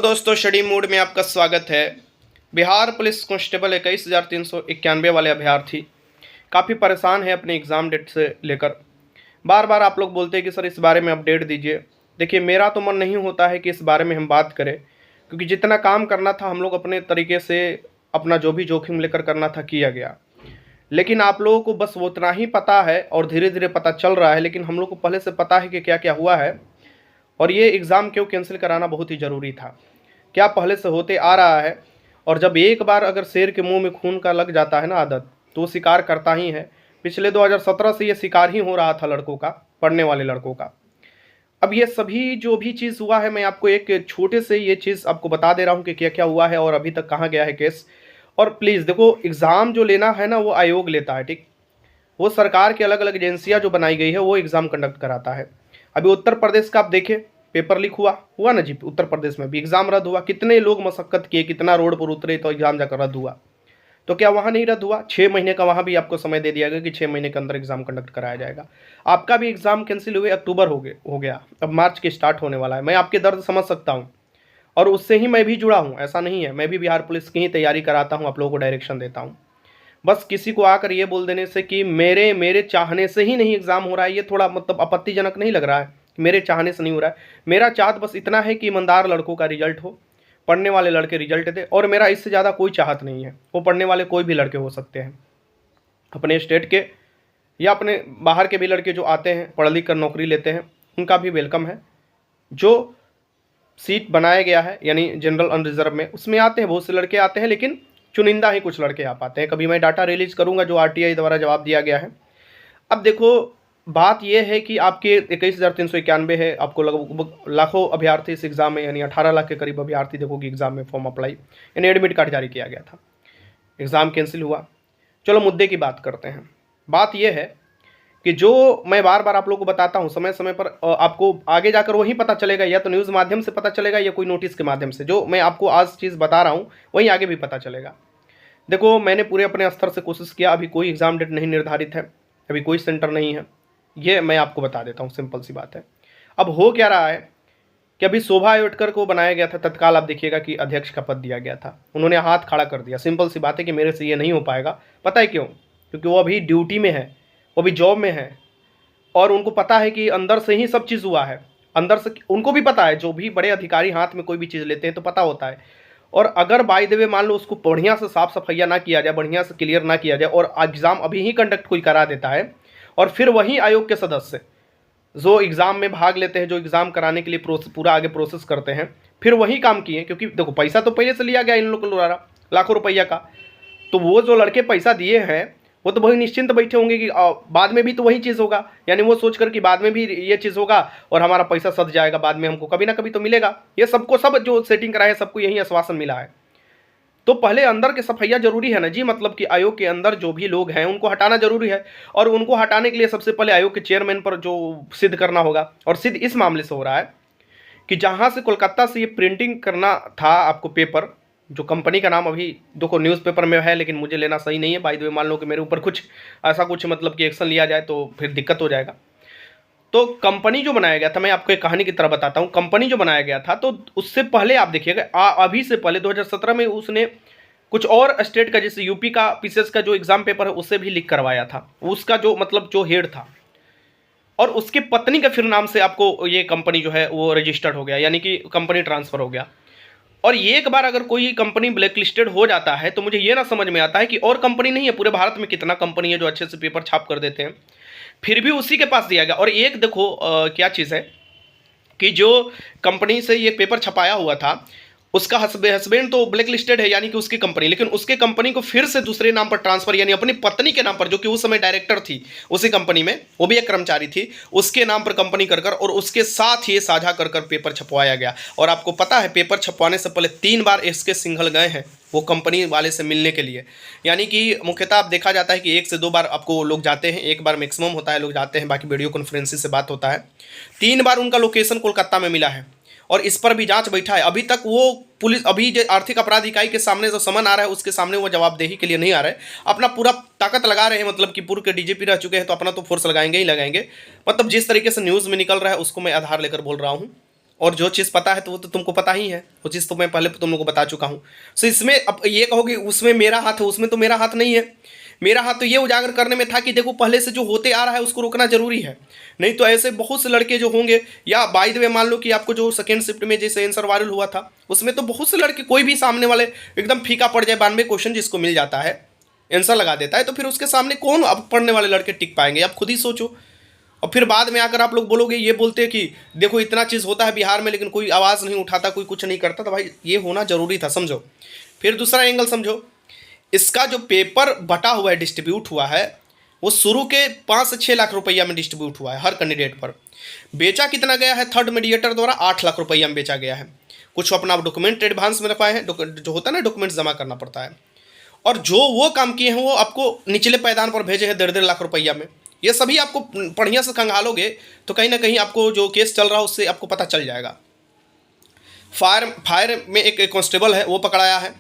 दोस्तों, study mode में आपका स्वागत है। बिहार पुलिस कांस्टेबल 21,391 वाले अभ्यर्थी काफ़ी परेशान है अपने एग्ज़ाम डेट से लेकर। बार बार आप लोग बोलते हैं कि सर इस बारे में अपडेट दीजिए। देखिए, मेरा तो मन नहीं होता है कि इस बारे में हम बात करें, क्योंकि जितना काम करना था हम लोग अपने तरीके से अपना जो भी जोखिम लेकर करना था किया गया। लेकिन आप लोगों को बस वो उतना ही पता है और धीरे धीरे पता चल रहा है, लेकिन हम लोग को पहले से पता है कि क्या क्या हुआ है और ये एग्ज़ाम क्यों कैंसिल कराना बहुत ही ज़रूरी था। क्या पहले से होते आ रहा है, और जब एक बार अगर शेर के मुंह में खून का लग जाता है ना आदत, तो वो शिकार करता ही है। पिछले 2017 से ये शिकार ही हो रहा था लड़कों का, पढ़ने वाले लड़कों का। अब ये सभी जो भी चीज़ हुआ है, मैं आपको एक छोटे से ये चीज़ आपको बता दे रहा हूँ कि क्या क्या हुआ है और अभी तक कहाँ गया है केस। और प्लीज़ देखो, एग्ज़ाम जो लेना है ना वो आयोग लेता है, ठीक। वो सरकार की अलग अलग एजेंसियाँ जो बनाई गई है वो एग्ज़ाम कंडक्ट कराता है। अभी उत्तर प्रदेश का आप देखें, पेपर लीक हुआ ना जी, उत्तर प्रदेश में भी एग्ज़ाम रद्द हुआ। कितने लोग मशक्कत किए, कितना रोड पर उतरे तो एग्ज़ाम जाकर रद्द हुआ। तो क्या वहाँ नहीं रद्द हुआ? 6 महीने का वहाँ भी आपको समय दे दिया गया कि 6 महीने के अंदर एग्ज़ाम कंडक्ट कराया जाएगा। आपका भी एग्ज़ाम कैंसिल हुए, अक्टूबर हो गया, अब मार्च के स्टार्ट होने वाला है। मैं आपके दर्द समझ सकता हूँ और उससे ही मैं भी जुड़ा हूँ, ऐसा नहीं है। मैं भी बिहार पुलिस की ही तैयारी कराता हूँ, आप लोगों को डायरेक्शन देता हूँ। बस किसी को आकर ये बोल देने से कि मेरे मेरे चाहने से ही नहीं एग्ज़ाम हो रहा है, ये थोड़ा मतलब आपत्तिजनक नहीं लग रहा है? मेरे चाहने से नहीं हो रहा है। मेरा चाहत बस इतना है कि ईमानदार लड़कों का रिजल्ट हो, पढ़ने वाले लड़के रिजल्ट दे, और मेरा इससे ज़्यादा कोई चाहत नहीं है। वो पढ़ने वाले कोई भी लड़के हो सकते हैं, अपने स्टेट के या अपने बाहर के भी लड़के जो आते हैं पढ़ लिख कर नौकरी लेते हैं, उनका भी वेलकम है। जो सीट बनाया गया है यानी जनरल अनरिजर्व में, उसमें आते हैं, बहुत से लड़के आते हैं, लेकिन चुनिंदा ही कुछ लड़के आ पाते हैं। कभी मैं डाटा रिलीज करूँगा जो RTI द्वारा जवाब दिया गया है। अब देखो, बात यह है कि आपके 21,391 है, आपको लगभग लाखों अभ्यर्थी इस एग्ज़ाम में, यानी 18 लाख के करीब अभ्यर्थी देखो कि एग्ज़ाम में फॉर्म अप्लाई यानी एडमिट कार्ड जारी किया गया था। एग्ज़ाम कैंसिल हुआ। चलो मुद्दे की बात करते हैं। बात यह है कि जो मैं बार बार आप लोगों को बताता हूँ, समय समय पर आपको आगे जाकर वही पता चलेगा, या तो न्यूज़ माध्यम से पता चलेगा या कोई नोटिस के माध्यम से। जो मैं आपको आज चीज़ बता रहा हूँ वही आगे भी पता चलेगा। देखो, मैंने पूरे अपने स्तर से कोशिश किया। अभी कोई एग्ज़ाम डेट नहीं निर्धारित है, अभी कोई सेंटर नहीं है, ये मैं आपको बता देता हूँ, सिंपल सी बात है। अब हो क्या रहा है कि अभी शोभा अयोटकर को बनाया गया था तत्काल, आप देखिएगा कि अध्यक्ष का पद दिया गया था। उन्होंने हाथ खड़ा कर दिया। सिंपल सी बात है कि मेरे से ये नहीं हो पाएगा। पता है क्यों? क्योंकि वो अभी ड्यूटी में है, वो अभी जॉब में है, और उनको पता है कि अंदर से ही सब चीज़ हुआ है। अंदर से उनको भी पता है, जो भी बड़े अधिकारी हाथ में कोई भी चीज़ लेते हैं तो पता होता है। और अगर बाय द वे मान लो उसको बढ़िया से साफ सफाइया ना किया जाए, बढ़िया से क्लियर ना किया जाए, और एग्ज़ाम अभी ही कंडक्ट कोई करा देता है, और फिर वही आयोग के सदस्य जो एग्ज़ाम में भाग लेते हैं, जो एग्ज़ाम कराने के लिए पूरा आगे प्रोसेस करते हैं, फिर वही काम किए। क्योंकि देखो, पैसा तो पहले से लिया गया इन लोगों द्वारा, लाखों रुपया का। तो वो जो लड़के पैसा दिए हैं वो तो वही निश्चिंत बैठे होंगे कि बाद में भी तो वही चीज़ होगा। यानी वो सोच कर कि बाद में भी ये चीज़ होगा और हमारा पैसा सध जाएगा, बाद में हमको कभी ना कभी तो मिलेगा। ये सबको, सब जो सेटिंग कराए सबको यही आश्वासन मिला है। तो पहले अंदर के सफाइया जरूरी है ना जी, मतलब कि आयोग के अंदर जो भी लोग हैं उनको हटाना जरूरी है। और उनको हटाने के लिए सबसे पहले आयोग के चेयरमैन पर जो सिद्ध करना होगा, और सिद्ध इस मामले से हो रहा है कि जहाँ से कोलकाता से ये प्रिंटिंग करना था आपको पेपर, जो कंपनी का नाम अभी देखो न्यूज़पेपर में है, लेकिन मुझे लेना सही नहीं है। बाय द वे, मान लो कि मेरे ऊपर कुछ ऐसा कुछ मतलब कि एक्शन लिया जाए तो फिर दिक्कत हो जाएगा। तो कंपनी जो बनाया गया था, मैं आपको एक कहानी की तरह बताता हूँ। कंपनी जो बनाया गया था, तो उससे पहले आप देखिएगा, अभी से पहले 2017 में उसने कुछ और स्टेट का, जैसे यूपी का PCS का जो एग्ज़ाम पेपर है उससे भी लीक करवाया था। उसका जो मतलब जो हेड था, और उसके पत्नी के फिर नाम से आपको ये कंपनी जो है वो रजिस्टर्ड हो गया, यानी कि कंपनी ट्रांसफ़र हो गया। और ये एक बार अगर कोई कंपनी ब्लैक लिस्टेड हो जाता है तो मुझे ये ना समझ में आता है कि और कंपनी नहीं है पूरे भारत में, कितना कंपनी है जो अच्छे से पेपर छाप कर देते हैं, फिर भी उसी के पास दिया गया। और एक देखो क्या चीज़ है कि जो कंपनी से ये पेपर छपाया हुआ था, उसका हस्बैंड तो ब्लैक लिस्टेड है, यानी कि उसकी कंपनी, लेकिन उसके कंपनी को फिर से दूसरे नाम पर ट्रांसफर, यानी अपनी पत्नी के नाम पर, जो कि उस समय डायरेक्टर थी उसी कंपनी में, वो भी एक कर्मचारी थी, उसके नाम पर कंपनी कर कर और उसके साथ ही साझा कर कर पेपर छपवाया गया। और आपको पता है, पेपर छपवाने से पहले 3 बार इसके सिंघल गए हैं वो कंपनी वाले से मिलने के लिए। यानी कि मुख्यतः आप देखा जाता है कि 1 से 2 बार आपको लोग जाते हैं, 1 बार मैक्सिमम होता है लोग जाते हैं, बाकी वीडियो कॉन्फ्रेंसिंग से बात होता है। 3 बार उनका लोकेशन कोलकाता में मिला है, और इस पर भी जांच बैठा है। अभी तक वो पुलिस, अभी जो आर्थिक अपराध इकाई के सामने जो समन आ रहा है उसके सामने वो जवाबदेही के लिए नहीं आ रहे, अपना पूरा ताकत लगा रहे हैं। मतलब कि पूर्व के DGP रह चुके हैं तो अपना तो फोर्स लगाएंगे ही लगाएंगे। मतलब जिस तरीके से न्यूज़ में निकल रहा है उसको मैं आधार लेकर बोल रहा हूँ। और जो चीज़ पता है तो वो तो तुमको पता ही है, वो चीज़ तो मैं पहले तुम लोगों को बता चुका हूँ। सो इसमें अब ये कहोगे उसमें मेरा हाथ है, उसमें तो मेरा हाथ नहीं है। मेरा हाथ तो ये उजागर करने में था कि देखो पहले से जो होते आ रहा है उसको रोकना जरूरी है। नहीं तो ऐसे बहुत से लड़के जो होंगे, या बाय द वे मान लो कि आपको जो सेकेंड शिफ्ट में जैसे आंसर वायरल हुआ था उसमें तो बहुत से लड़के, कोई भी सामने वाले एकदम फीका पड़ जाए, 92 क्वेश्चन जिसको मिल जाता है आंसर लगा देता है, तो फिर उसके सामने कौन अब पढ़ने वाले लड़के टिक पाएंगे, आप खुद ही सोचो। और फिर बाद में आकर आप लोग बोलोगे, ये बोलते हैं कि देखो इतना चीज़ होता है बिहार में लेकिन कोई आवाज़ नहीं उठाता, कोई कुछ नहीं करता, तो भाई ये होना जरूरी था, समझो। फिर दूसरा एंगल समझो, इसका जो पेपर बटा हुआ है, डिस्ट्रीब्यूट हुआ है, वो शुरू के 5 से 6 लाख रुपया में डिस्ट्रीब्यूट हुआ है हर कैंडिडेट पर। बेचा कितना गया है थर्ड मीडिएटर द्वारा, 8 लाख रुपया में बेचा गया है। कुछ अपना डॉक्यूमेंट एडवांस में रखवाए हैं, जो होता है ना डॉक्यूमेंट्स जमा करना पड़ता है। और जो वो काम किए हैं वो आपको निचले पायदान पर भेजे हैं 1.5 लाख रुपया में। ये सभी आपको बढ़िया से खंगालोगे तो कहीं ना कहीं आपको जो केस चल रहा है उससे आपको पता चल जाएगा। फायर में एक कांस्टेबल है वो पकड़ाया है,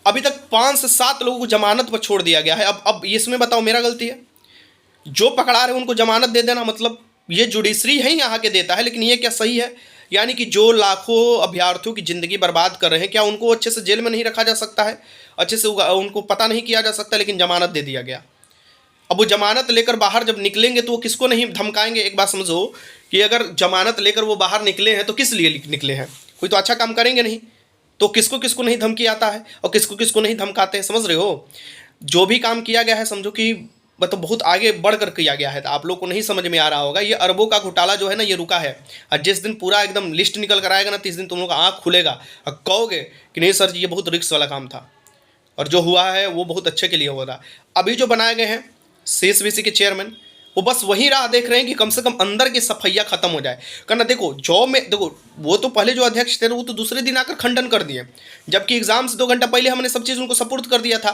अभी तक 5 से 7 लोगों को जमानत पर छोड़ दिया गया है। अब इसमें बताओ मेरा गलती है? जो पकड़ा रहे उनको जमानत दे देना, मतलब ये जुडिशरी है यहाँ के देता है, लेकिन ये क्या सही है? यानी कि जो लाखों अभ्यर्थियों की ज़िंदगी बर्बाद कर रहे हैं, क्या उनको अच्छे से जेल में नहीं रखा जा सकता है? अच्छे से उनको पता नहीं किया जा सकता, लेकिन जमानत दे दिया गया। अब वो जमानत लेकर बाहर जब निकलेंगे तो वो किसको नहीं धमकाएंगे? एक बात समझो कि अगर जमानत लेकर वो बाहर निकले हैं तो किस लिए निकले हैं? कोई तो अच्छा काम करेंगे नहीं, तो किसको किसको नहीं धमकी आता है और किसको किसको नहीं धमकाते हैं, समझ रहे हो? जो भी काम किया गया है समझो कि मतलब बहुत आगे बढ़कर किया गया है, तो आप लोग को नहीं समझ में आ रहा होगा। ये अरबों का घोटाला जो है ना, ये रुका है, और जिस दिन पूरा एकदम लिस्ट निकल कर आएगा ना, तीस दिन तुम लोग का आँख खुलेगा और कहोगे कि नहीं सर जी ये बहुत रिस्क वाला काम था, और जो हुआ है वो बहुत अच्छे के लिए हो रहा। अभी जो बनाए गए हैं CSBC के चेयरमैन, वो बस वही राह देख रहे हैं कि कम से कम अंदर की सफैया खत्म हो जाए। करना देखो जॉब में, देखो वो तो पहले जो अध्यक्ष थे वो तो दूसरे दिन आकर खंडन कर दिए, जबकि एग्जाम से 2 घंटा पहले हमने सब चीज़ उनको सपुर्द कर दिया था।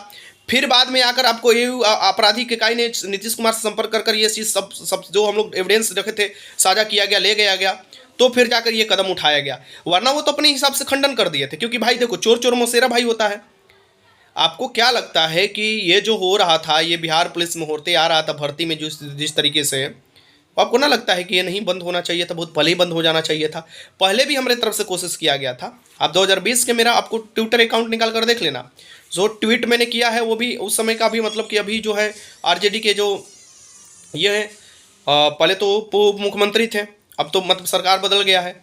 फिर बाद में आकर आपको ये आपराधिक इकाई ने नीतीश कुमार से संपर्क कर ये चीज़ सब जो हम लोग एविडेंस रखे थे साझा किया गया, ले गया गया, तो फिर जाकर ये कदम उठाया गया। वरना वो तो अपने हिसाब से खंडन कर दिए थे, क्योंकि भाई देखो चोर चोर मौसेरा भाई होता है। आपको क्या लगता है कि ये जो हो रहा था, ये बिहार पुलिस में होते आ रहा था भर्ती में जिस तरीके से, आपको ना लगता है कि ये नहीं बंद होना चाहिए था? बहुत पहले ही बंद हो जाना चाहिए था। पहले भी हमारे तरफ से कोशिश किया गया था। आप 2020 के मेरा आपको ट्विटर अकाउंट निकाल कर देख लेना, जो ट्वीट मैंने किया है वो भी उस समय का भी, मतलब कि अभी जो है RJD के जो ये हैं, पहले तो उप मुख्यमंत्री थे, अब तो मतलब सरकार बदल गया है,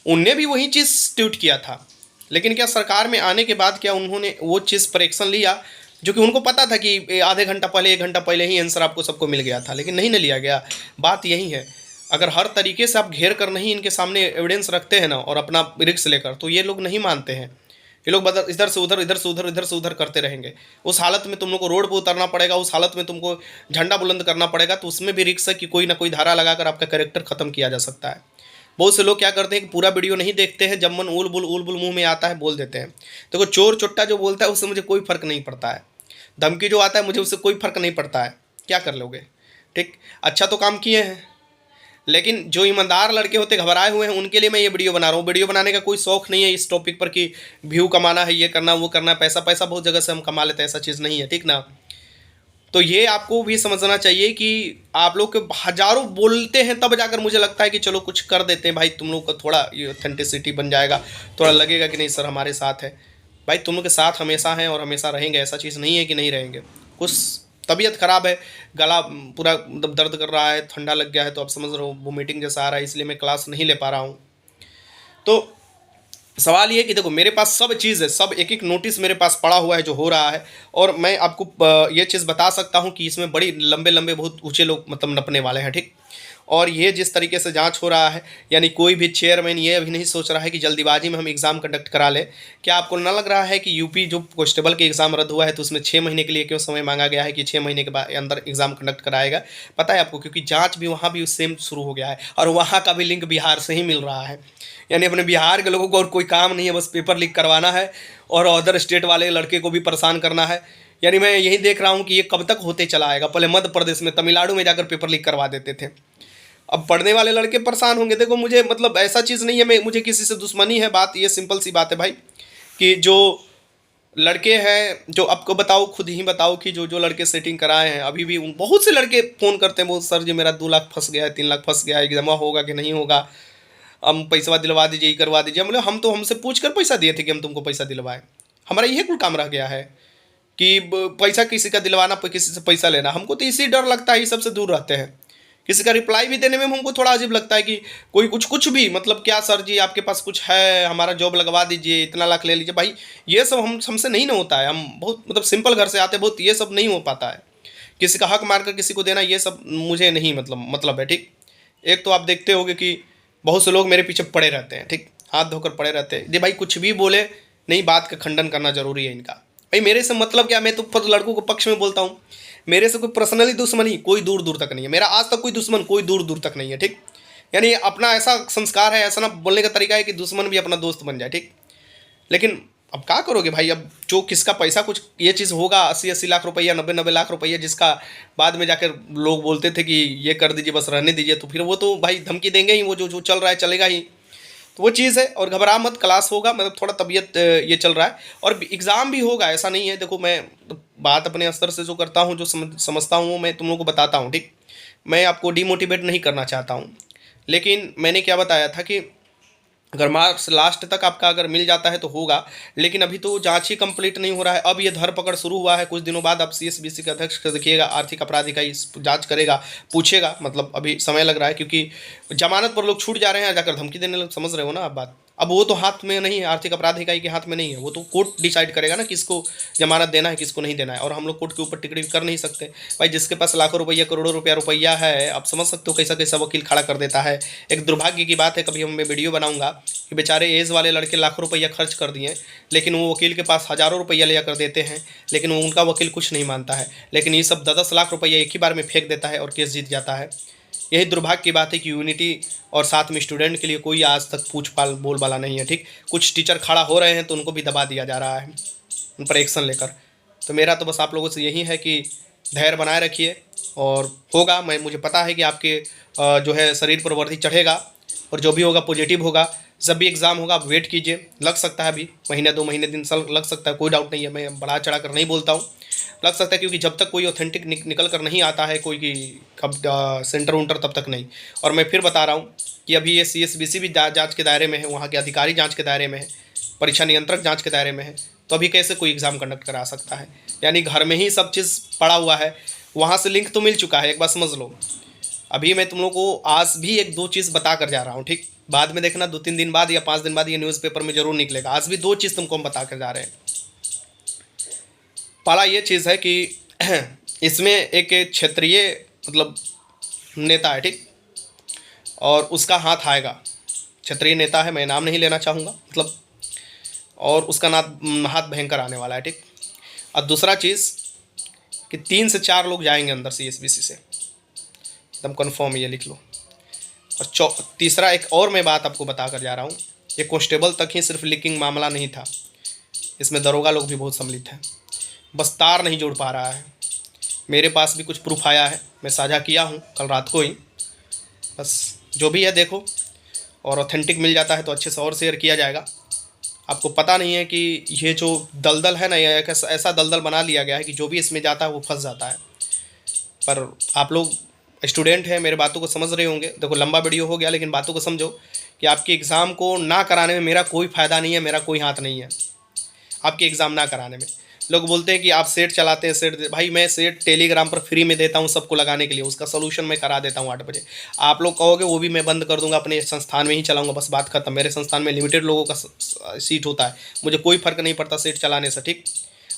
उनने भी वही चीज़ ट्वीट किया था। लेकिन क्या सरकार में आने के बाद क्या उन्होंने वो चीज़ पर एक्शन लिया, जो कि उनको पता था कि आधे घंटा पहले 1 घंटा पहले ही आंसर आपको सबको मिल गया था, लेकिन नहीं न लिया गया। बात यही है, अगर हर तरीके से आप घेर कर नहीं इनके सामने एविडेंस रखते हैं ना और अपना रिस्क लेकर, तो ये लोग नहीं मानते हैं। ये लोग इधर से उधर, इधर से उधर, इधर से उधर करते रहेंगे। उस हालत में तुम लोग को रोड पर उतरना पड़ेगा, उस हालत में तुमको झंडा बुलंद करना पड़ेगा, तो उसमें भी रिस्क है कि कोई ना कोई धारा लगाकर आपका कैरेक्टर खत्म किया जा सकता है। बहुत से लोग क्या करते हैं कि पूरा वीडियो नहीं देखते हैं, जब मन उल बुल मुंह में आता है बोल देते हैं। देखो चोर चुट्टा जो बोलता है उससे मुझे कोई फर्क नहीं पड़ता है, धमकी जो आता है मुझे उससे कोई फर्क नहीं पड़ता है, क्या कर लोगे? ठीक, अच्छा तो काम किए हैं, लेकिन जो ईमानदार लड़के होते घबराए हुए हैं उनके लिए मैं ये वीडियो बना रहा हूँ। वीडियो बनाने का कोई शौक नहीं है इस टॉपिक पर कि व्यू कमाना है, ये करना वो करना, पैसा बहुत जगह से हम कमा लेते हैं, ऐसा चीज़ नहीं है, ठीक ना? तो ये आपको भी समझना चाहिए कि आप लोग के हज़ारों बोलते हैं तब जाकर मुझे लगता है कि चलो कुछ कर देते हैं भाई, तुम लोग का थोड़ा ये ऑथेंटिसिटी बन जाएगा, थोड़ा लगेगा कि नहीं सर हमारे साथ है। भाई तुम लोग के साथ हमेशा हैं और हमेशा रहेंगे, ऐसा चीज़ नहीं है कि नहीं रहेंगे। कुछ तबीयत ख़राब है, गला पूरा दर्द कर रहा है, ठंडा लग गया है, तो आप समझ रहे हो वो मीटिंग जैसा आ रहा है, इसलिए मैं क्लास नहीं ले पा रहा हूँ। तो सवाल ये कि देखो मेरे पास सब चीज़ है, सब एक एक नोटिस मेरे पास पड़ा हुआ है जो हो रहा है, और मैं आपको ये चीज़ बता सकता हूँ कि इसमें बड़ी लंबे लंबे बहुत ऊंचे लोग मतलब नपने वाले हैं, ठीक। और ये जिस तरीके से जांच हो रहा है, यानी कोई भी चेयरमैन ये अभी नहीं सोच रहा है कि जल्दीबाजी में हम एग्ज़ाम कंडक्ट करा लें। क्या आपको ना लग रहा है कि यूपी जो कांस्टेबल के एग्ज़ाम रद्द हुआ है तो उसमें 6 महीने के लिए क्यों समय मांगा गया है कि 6 महीने के बाद अंदर एग्ज़ाम कंडक्ट कराएगा? पता है आपको, क्योंकि जाँच भी वहाँ भी सेम शुरू हो गया है, और वहाँ का भी लिंक बिहार से ही मिल रहा है। यानी अपने बिहार के लोगों को और कोई काम नहीं है, बस पेपर लीक करवाना है और अदर स्टेट वाले लड़के को भी परेशान करना है। यानी मैं यही देख रहा हूँ कि ये कब तक होते चला आएगा। पहले मध्य प्रदेश में, तमिलनाडु में जाकर पेपर लीक करवा देते थे, अब पढ़ने वाले लड़के परेशान होंगे। देखो मुझे मतलब ऐसा चीज़ नहीं है, मुझे किसी से दुश्मनी है, बात ये सिंपल सी बात है भाई, कि जो लड़के हैं जो आपको बताओ, खुद ही बताओ कि जो लड़के सेटिंग कराए हैं, अभी भी बहुत से लड़के फ़ोन करते हैं, बहुत सर जी मेरा 2 लाख फंस गया है, 3 लाख फंस गया है, जमा होगा कि नहीं होगा। हम पैसा दिलवा दीजिए, ये करवा दीजिए। मतलब हम तो हमसे पूछ कर पैसा दिए थे कि हम तुमको पैसा दिलवाएं। हमारा यही कुल काम रह गया है कि पैसा किसी का दिलवाना, किसी से पैसा लेना। हमको तो इसी डर लगता है, इस सबसे दूर रहते हैं। किसी का रिप्लाई भी देने में हमको थोड़ा अजीब लगता है कि कोई कुछ कुछ भी, मतलब क्या सर जी आपके पास कुछ है, हमारा जॉब लगवा दीजिए, इतना लाख ले लीजिए। भाई ये सब हमसे नहीं ना होता है। हम बहुत मतलब सिंपल घर से आते हैं, बहुत ये सब नहीं हो पाता है। किसी का हक मारकर किसी को देना, ये सब मुझे नहीं मतलब है। ठीक, एक तो आप देखते होगे कि बहुत से लोग मेरे पीछे पड़े रहते हैं, ठीक, हाथ धोकर पड़े रहते हैं। जी भाई कुछ भी बोले नहीं, बात का खंडन करना जरूरी है इनका। भाई मेरे से मतलब क्या, मैं तो लड़कों को पक्ष में बोलता हूँ। मेरे से कोई पर्सनली दुश्मनी कोई दूर दूर तक नहीं है। मेरा आज तक कोई दुश्मन कोई दूर दूर तक नहीं है। ठीक, यानी अपना ऐसा संस्कार है, ऐसा ना बोलने का तरीका है कि दुश्मन भी अपना दोस्त बन जाए। ठीक, लेकिन अब क्या करोगे भाई, अब जो किसका पैसा कुछ ये चीज़ होगा 80-80 लाख रुपया, 90-90 लाख रुपया, जिसका बाद में जाकर लोग बोलते थे कि ये कर दीजिए बस रहने दीजिए, तो फिर वो तो भाई धमकी देंगे ही। वो जो जो चल रहा है चलेगा ही। तो वो चीज़ है। और घबरा मत, क्लास होगा, मतलब थोड़ा तबीयत ये चल रहा है और एग्ज़ाम भी होगा, ऐसा नहीं है। देखो मैं बात अपने स्तर से जो करता हूँ, जो समझता हूँ, वो मैं तुम लोगों को बताता हूँ। ठीक, मैं आपको डिमोटिवेट नहीं करना चाहता हूँ। लेकिन मैंने क्या बताया था कि अगर मार्क्स लास्ट तक आपका अगर मिल जाता है तो होगा, लेकिन अभी तो जांच ही कंप्लीट नहीं हो रहा है। अब ये धरपकड़ शुरू हुआ है, कुछ दिनों बाद आप सीएसबीसी के अध्यक्ष को देखिएगा, आर्थिक अपराध इकाई जांच करेगा, पूछेगा। मतलब अभी समय लग रहा है क्योंकि जमानत पर लोग छूट जा रहे हैं, जाकर धमकी देने लग, समझ रहे हो ना आप बात। अब वो तो हाथ में नहीं है, आर्थिक अपराध इकाई के हाथ में नहीं है। वो तो कोर्ट डिसाइड करेगा ना किसको जमानत देना है, किसको नहीं देना है। और हम लोग कोर्ट के ऊपर टिकट कर नहीं सकते भाई। जिसके पास लाखों रुपया, करोड़ों रुपया है, आप समझ सकते हो कैसा कैसा वकील खड़ा कर देता है। एक दुर्भाग्य की बात है, कभी मैं वीडियो बनाऊंगा कि बेचारे एज वाले लड़के लाखों रुपया खर्च कर दिए, लेकिन वो वकील के पास हज़ारों रुपया लिया कर देते हैं, लेकिन वो उनका वकील कुछ नहीं मानता है। लेकिन ये सब 10-10 लाख रुपया एक ही बार में फेंक देता है और केस जीत जाता है। यही दुर्भाग्य की बात है कि यूनिटी और साथ में स्टूडेंट के लिए कोई आज तक पूछ पाल बोल वाला नहीं है। ठीक, कुछ टीचर खड़ा हो रहे हैं तो उनको भी दबा दिया जा रहा है उन पर एक्शन लेकर। तो मेरा तो बस आप लोगों से यही है कि धैर्य बनाए रखिए और होगा। मुझे पता है कि आपके जो है शरीर पर वर्दी चढ़ेगा और जो भी होगा पॉजिटिव होगा। जब भी एग्ज़ाम होगा आप वेट कीजिए, लग सकता है अभी महीने 2 महीने दिन साल लग सकता है, कोई डाउट नहीं है। मैं बढ़ा चढ़ा कर नहीं बोलता हूँ, लग सकता है, क्योंकि जब तक कोई ऑथेंटिक निकल कर नहीं आता है कोई की कब सेंटर उंटर, तब तक नहीं। और मैं फिर बता रहा हूँ कि अभी ये सीएसबीसी भी जांच के दायरे में है, वहाँ के अधिकारी जांच के दायरे में है, परीक्षा नियंत्रक जांच के दायरे में है। तो अभी कैसे कोई एग्ज़ाम कंडक्ट करा सकता है? यानी घर में ही सब चीज़ पड़ा हुआ है, वहाँ से लिंक तो मिल चुका है, एक बार समझ लो। अभी मैं तुम लोग को आज भी 1-2 चीज़ बता कर जा रहा हूँ। ठीक, बाद में देखना 2-3 दिन बाद या 5 दिन बाद ये न्यूज़पेपर में ज़रूर निकलेगा। आज भी 2 चीज़ तुमको हम बता कर जा रहे हैं। पहला ये चीज़ है कि इसमें एक क्षेत्रीय मतलब नेता है, ठीक, और उसका हाथ आएगा। क्षेत्रीय नेता है, मैं नाम नहीं लेना चाहूँगा मतलब, और उसका हाथ भयंकर आने वाला है। ठीक, और दूसरा चीज़ कि 3 से 4 लोग जाएंगे अंदर सीएसबीसी से, एकदम कन्फर्म, ये लिख लो। और तीसरा एक और मैं बात आपको बता कर जा रहा हूँ, ये कांस्टेबल तक ही सिर्फ लीकिंग मामला नहीं था, इसमें दरोगा लोग भी बहुत सम्मिलित हैं। बस तार नहीं जोड़ पा रहा है। मेरे पास भी कुछ प्रूफ आया है, मैं साझा किया हूँ कल रात को ही। बस जो भी है देखो, और ऑथेंटिक मिल जाता है तो अच्छे से और शेयर किया जाएगा। आपको पता नहीं है कि ये जो दलदल है ना, ये एक ऐसा दलदल बना लिया गया है कि जो भी इसमें जाता है वो फंस जाता है। पर आप लोग स्टूडेंट हैं, मेरे बातों को समझ रहे होंगे। देखो लंबा वीडियो हो गया, लेकिन बातों को समझो कि आपके एग्ज़ाम को ना कराने में मेरा कोई फ़ायदा नहीं है, मेरा कोई हाथ नहीं है आपके एग्ज़ाम ना कराने में। लोग बोलते हैं कि आप सेट चलाते हैं, सेट भाई मैं सेट टेलीग्राम पर फ्री में देता हूँ सबको लगाने के लिए, उसका सोल्यूशन मैं करा देता हूँ 8 बजे। आप लोग कहोगे वो भी मैं बंद कर दूंगा, अपने संस्थान में ही चलाऊंगा, बस बात खत्म। मेरे संस्थान में लिमिटेड लोगों का सीट होता है, मुझे कोई फ़र्क नहीं पड़ता सेट चलाने से। ठीक,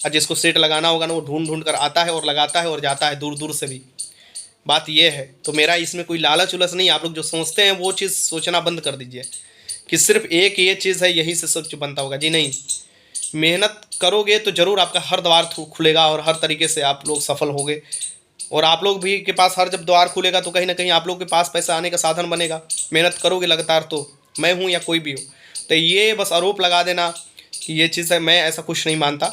और जिसको सेट लगाना होगा ना वो ढूंढ ढूंढ कर आता है और लगाता है और जाता है दूर दूर से भी। बात ये है, तो मेरा इसमें कोई लालच उलच नहीं। आप लोग जो सोचते हैं वो चीज़ सोचना बंद कर दीजिए कि सिर्फ एक ये चीज़ है यहीं से सब बनता होगा। जी नहीं, मेहनत करोगे तो ज़रूर आपका हर द्वार खुलेगा और हर तरीके से आप लोग सफल होगे। और आप लोग भी के पास हर जब द्वार खुलेगा तो कहीं ना कहीं आप लोग के पास पैसा आने का साधन बनेगा। मेहनत करोगे लगातार, तो मैं हूँ या कोई भी हो। तो ये बस आरोप लगा देना कि ये चीज़ है, मैं ऐसा कुछ नहीं मानता।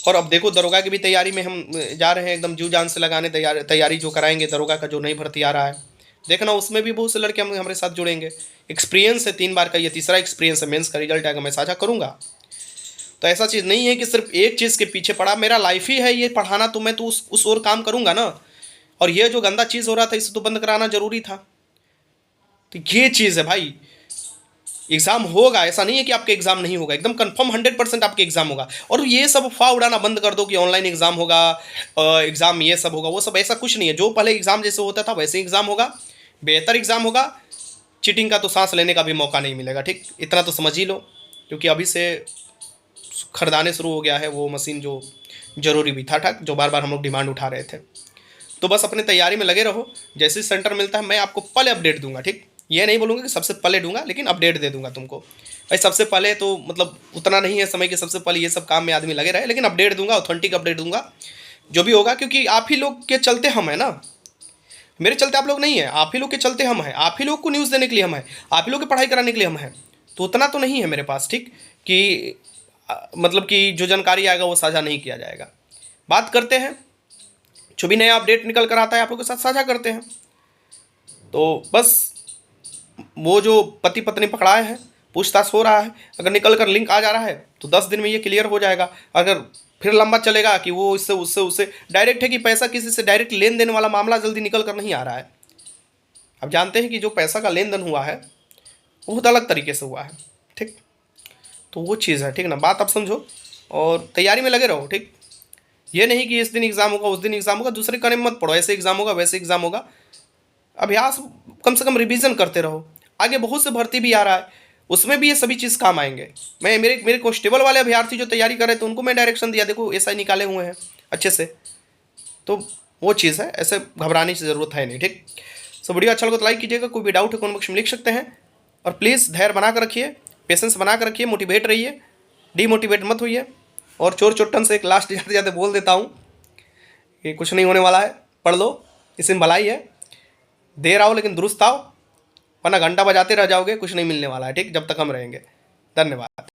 और अब देखो दरोगा की भी तैयारी में हम जा रहे हैं, एकदम जी जान से लगाने तैयारी जो कराएंगे दरोगा का, जो नई भर्ती आ रहा है, देखना उसमें भी बहुत से लड़के हमारे साथ जुड़ेंगे। एक्सपीरियंस है 3 बार का, ये तीसरा एक्सपीरियंस है, मेंस का रिजल्ट आएगा, मैं साझा करूँगा। तो ऐसा चीज़ नहीं है कि सिर्फ एक चीज़ के पीछे पड़ा, मेरा लाइफ ही है ये पढ़ाना, तो मैं तो उस ओर काम करूँगा ना। और ये जो गंदा चीज़ हो रहा था इसे तो बंद कराना जरूरी था। तो ये चीज़ है भाई, एग्ज़ाम होगा, ऐसा नहीं है कि आपके एग्ज़ाम नहीं होगा, एकदम कंफर्म 100% आपके एग्ज़ाम होगा। और ये सब अफ़वाह उड़ाना बंद कर दो कि ऑनलाइन एग्ज़ाम होगा, एग्ज़ाम ये सब होगा, वो सब ऐसा कुछ नहीं है। जो पहले एग्ज़ाम जैसे होता था वैसे एग्ज़ाम होगा, बेहतर एग्ज़ाम होगा। चीटिंग का तो सांस लेने का भी मौका नहीं मिलेगा, ठीक, इतना तो समझ ही लो। क्योंकि अभी से खरीदाने शुरू हो गया है वो मशीन जो ज़रूरी भी था, ठक जो बार बार हम लोग डिमांड उठा रहे थे। तो बस अपने तैयारी में लगे रहो, जैसे ही सेंटर मिलता है मैं आपको पहले अपडेट दूंगा, ठीक, ये नहीं बोलूँगा कि सबसे पहले दूंगा, लेकिन अपडेट दे दूंगा तुमको। भाई सबसे पहले तो मतलब उतना नहीं है समय कि सबसे पहले ये सब काम में आदमी लगे रहे, लेकिन अपडेट दूंगा, ऑथेंटिक अपडेट दूंगा जो भी होगा। क्योंकि आप ही लोग के चलते हम हैं ना, मेरे चलते आप लोग नहीं है, आप ही लोग के चलते हम हैं, आप ही लोग को न्यूज़ देने के लिए हम हैं, आप ही लोग की पढ़ाई कराने के लिए हम हैं। तो उतना तो नहीं है मेरे पास, ठीक, कि मतलब कि जो जानकारी आएगा वो साझा नहीं किया जाएगा। बात करते हैं, जो भी नया अपडेट निकल कर आता है आप लोग के साथ साझा करते हैं। तो बस वो जो पति पत्नी पकड़ाए हैं, पूछताछ हो रहा है, अगर निकल कर लिंक आ जा रहा है तो 10 दिन में ये क्लियर हो जाएगा। अगर फिर लंबा चलेगा कि वो इससे उससे उससे डायरेक्ट है कि पैसा किसी से डायरेक्ट लेन देन वाला मामला जल्दी निकल कर नहीं आ रहा है। अब जानते हैं कि जो पैसा का लेन देन हुआ है वो बहुत अलग तरीके से हुआ है, ठीक, तो वो चीज़ है, ठीक ना, बात आप समझो और तैयारी में लगे रहो, ठीक। ये नहीं कि इस दिन एग्ज़ाम होगा उस दिन एग्ज़ाम होगा, दूसरे कहने में मत पड़ो, ऐसे एग्ज़ाम होगा वैसे एग्ज़ाम होगा। अभ्यास, कम से कम रिवीजन करते रहो। आगे बहुत से भर्ती भी आ रहा है, उसमें भी ये सभी चीज़ काम आएंगे। मैं मेरे मेरे कांस्टेबल वाले अभ्यर्थी जो तैयारी कर रहे थे उनको मैं डायरेक्शन दिया, देखो एसआई निकाले हुए हैं अच्छे से। तो वो चीज़ है, ऐसे घबराने की ज़रूरत है नहीं, ठीक। सो वीडियो अच्छा लगा तो लाइक कीजिएगा, कोई भी डाउट है कमेंट बॉक्स में लिख सकते हैं। और प्लीज़ धैर्य बना कर रखिए, पेशेंस बना कर रखिए, मोटिवेट रहिए, डीमोटिवेट मत होइए। और चोर चोट्टन से एक लास्ट जाते जाते बोल देता हूँ कि कुछ नहीं होने वाला है, पढ़ लो, इसमें भलाई है। देर आओ लेकिन दुरुस्त आओ, वरना घंटा बजाते रह जाओगे, कुछ नहीं मिलने वाला है, ठीक, जब तक हम रहेंगे। धन्यवाद।